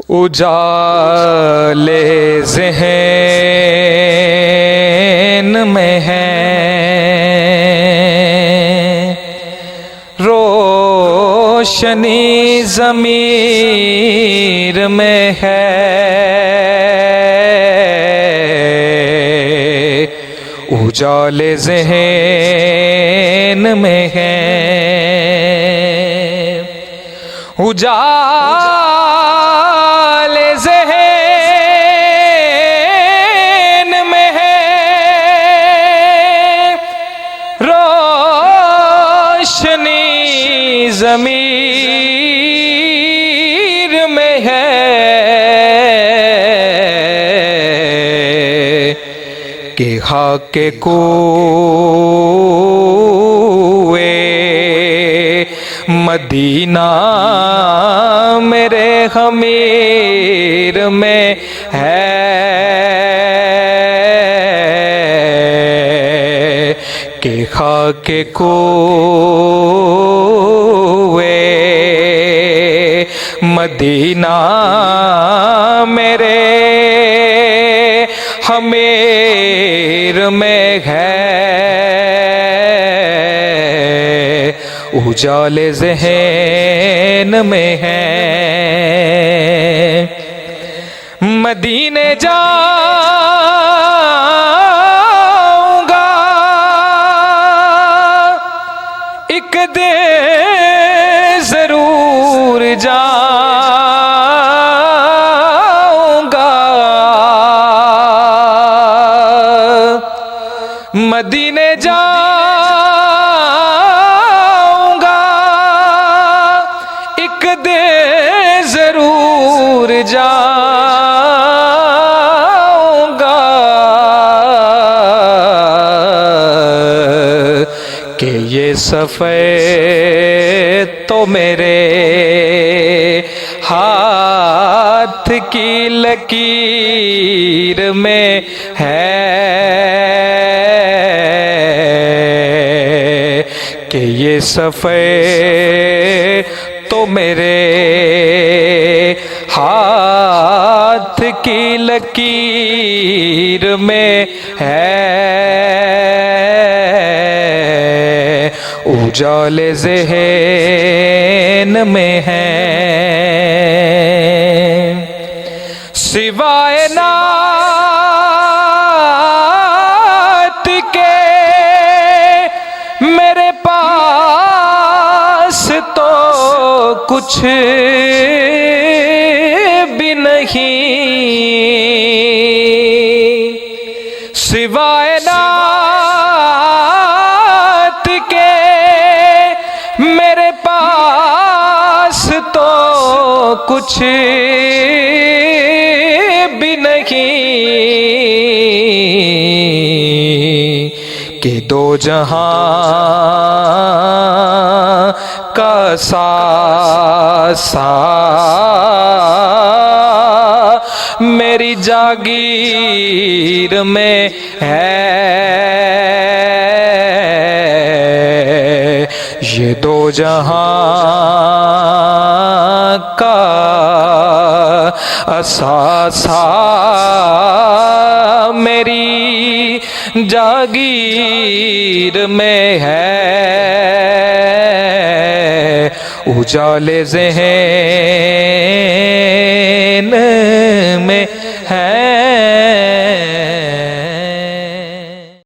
उजाले ज़हन में है, रोशनी ज़मीर में है। उजाले ज़हन में है, उजाले ज़हन में है, रोशनी ज़मीर में है। कि हाके कुए मदीना मेरे ख़मीर में है। कि खाके कुए मदीना मेरे ख़मीर में है। उजाले ज़हन में है, मदीने जाऊंगा एक दिन ज़रूर जाऊंगा। मदीने जाऊंगा एक दिन ज़रूर जाऊंगा। कि ये सफ़र तो मेरे हाथ की लकीर में है। कि ये सफ़र तो मेरे हाथ की लकीर में है। उजाले ज़हन में है, सिवाय नात के मेरे पास तो कुछ भी नहीं। सिवाय नात के मेरे पास तो कुछ भी नहीं। कि दो जहां का सासा मेरी जागीर में है। ये दो जहां का असासा मेरी जागीर में है। उजाले ज़हन में है।